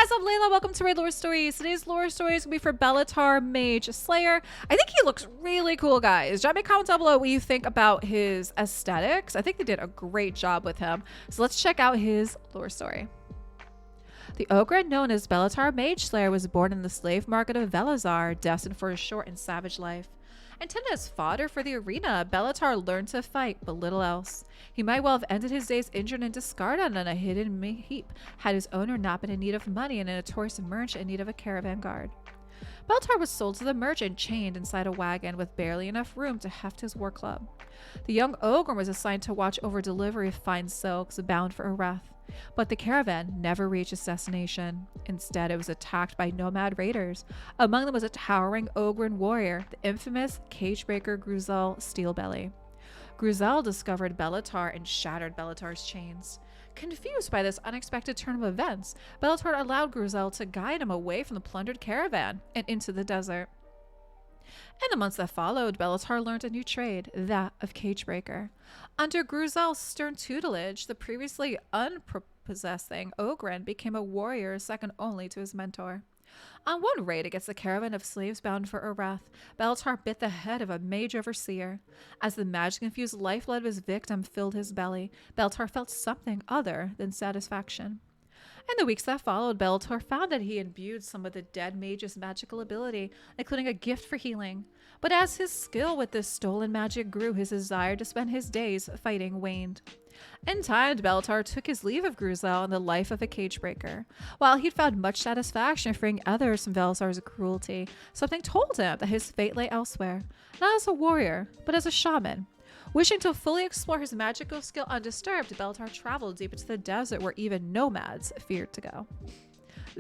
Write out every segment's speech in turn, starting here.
guys, I'm Layla. Welcome to Raid Lore Stories. Today's lore story is going to be for Belletar Mage-Slayer. I think he looks really cool, guys. Drop me a comment down below what you think about his aesthetics. I think they did a great job with him. So let's check out his lore story. The ogre known as Belletar Mage-Slayer was born in the slave market of Velazar, destined for a short and savage life. Intended as fodder for the arena, Belletar learned to fight, but little else. He might well have ended his days injured and discarded on a hidden heap, had his owner not been in need of money and a notorious merchant in need of a caravan guard. Belletar was sold to the merchant, chained inside a wagon with barely enough room to heft his war club. The young ogre was assigned to watch over delivery of fine silks bound for Areth. But the caravan never reached its destination. Instead, it was attacked by nomad raiders. Among them was a towering ogre warrior, the infamous cagebreaker Gruzel Steelbelly. Gruzel discovered Belletar and shattered Belletar's chains. Confused by this unexpected turn of events, Belletar allowed Gruzel to guide him away from the plundered caravan and into the desert. In the months that followed, Belletar learned a new trade, that of cagebreaker. Under Gruzel's stern tutelage, the previously unprepossessing Ogren became a warrior second only to his mentor. On one raid against the caravan of slaves bound for Areth, Belletar bit the head of a mage overseer. As the magic-infused lifeblood of his victim filled his belly, Belletar felt something other than satisfaction. In the weeks that followed, Belletar found that he imbued some of the dead mage's magical ability, including a gift for healing. But as his skill with this stolen magic grew, his desire to spend his days fighting waned. In time, Belletar took his leave of Gruzel and the life of a cagebreaker. While he'd found much satisfaction freeing others from Velazar's cruelty, something told him that his fate lay elsewhere, not as a warrior, but as a shaman. Wishing to fully explore his magical skill undisturbed, Belletar traveled deep into the desert where even nomads feared to go.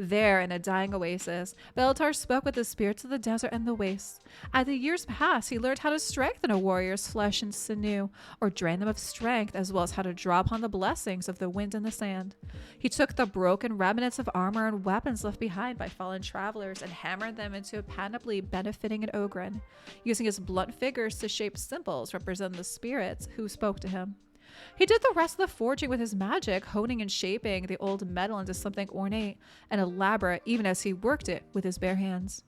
There, in a dying oasis, Belletar spoke with the spirits of the desert and the wastes. As the years passed, he learned how to strengthen a warrior's flesh and sinew, or drain them of strength, as well as how to draw upon the blessings of the wind and the sand. He took the broken remnants of armor and weapons left behind by fallen travelers and hammered them into a panoply benefiting an ogren, using his blunt fingers to shape symbols representing the spirits who spoke to him. He did the rest of the forging with his magic, honing and shaping the old metal into something ornate and elaborate even as he worked it with his bare hands.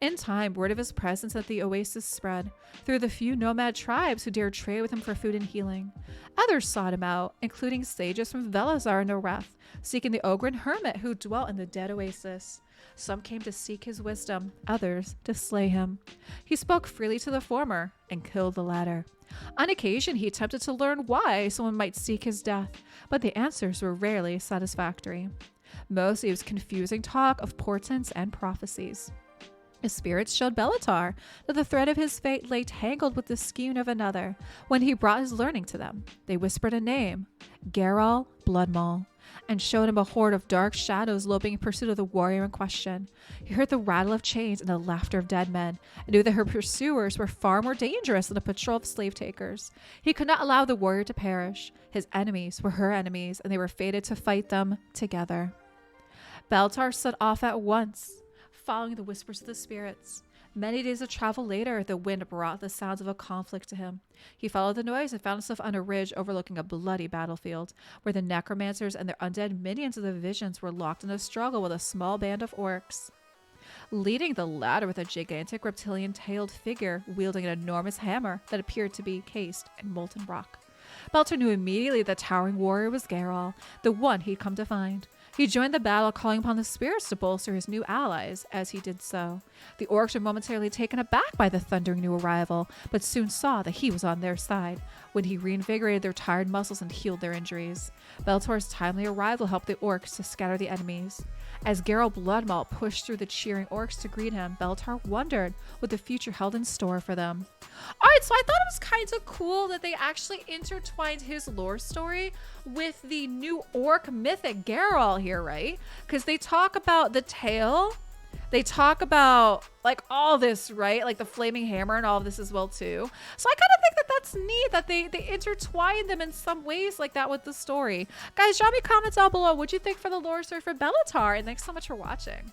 In time, word of his presence at the oasis spread through the few nomad tribes who dared trade with him for food and healing. Others sought him out, including sages from Velazar and Areth, seeking the ogren hermit who dwelt in the dead oasis. Some came to seek his wisdom, others to slay him. He spoke freely to the former and killed the latter. On occasion, he attempted to learn why someone might seek his death, but the answers were rarely satisfactory. Mostly it was confusing talk of portents and prophecies. The spirits showed Belletar that the thread of his fate lay tangled with the skein of another. When he brought his learning to them, they whispered a name, Geralt Bloodmaul, and showed him a horde of dark shadows loping in pursuit of the warrior in question. He heard the rattle of chains and the laughter of dead men, and knew that her pursuers were far more dangerous than a patrol of slave takers. He could not allow the warrior to perish. His enemies were her enemies, and they were fated to fight them together. Belletar set off at once, following the whispers of the spirits. Many days of travel later, the wind brought the sounds of a conflict to him. He followed the noise and found himself on a ridge overlooking a bloody battlefield, where the necromancers and their undead minions of the visions were locked in a struggle with a small band of orcs. Leading the latter with a gigantic reptilian-tailed figure wielding an enormous hammer that appeared to be cased in molten rock. Belletar knew immediately the towering warrior was Geralt, the one he'd come to find. He joined the battle, calling upon the spirits to bolster his new allies. As he did so, the orcs were momentarily taken aback by the thundering new arrival, but soon saw that he was on their side when he reinvigorated their tired muscles and healed their injuries. Belletar's timely arrival helped the orcs to scatter the enemies. As Geralt Bloodmaul pushed through the cheering orcs to greet him, Belletar wondered what the future held in store for them. Alright, so I thought it was kind of cool that they actually intertwined his lore story with the new orc mythic Geralt here, right? Because they talk about the tail, they talk about like all this, right? Like the flaming hammer and all of this as well too. So I kind of think that that's neat that they intertwine them in some ways like that with the story. Guys, drop me comments down below. What'd you think for the lore story for Belletar? And thanks so much for watching.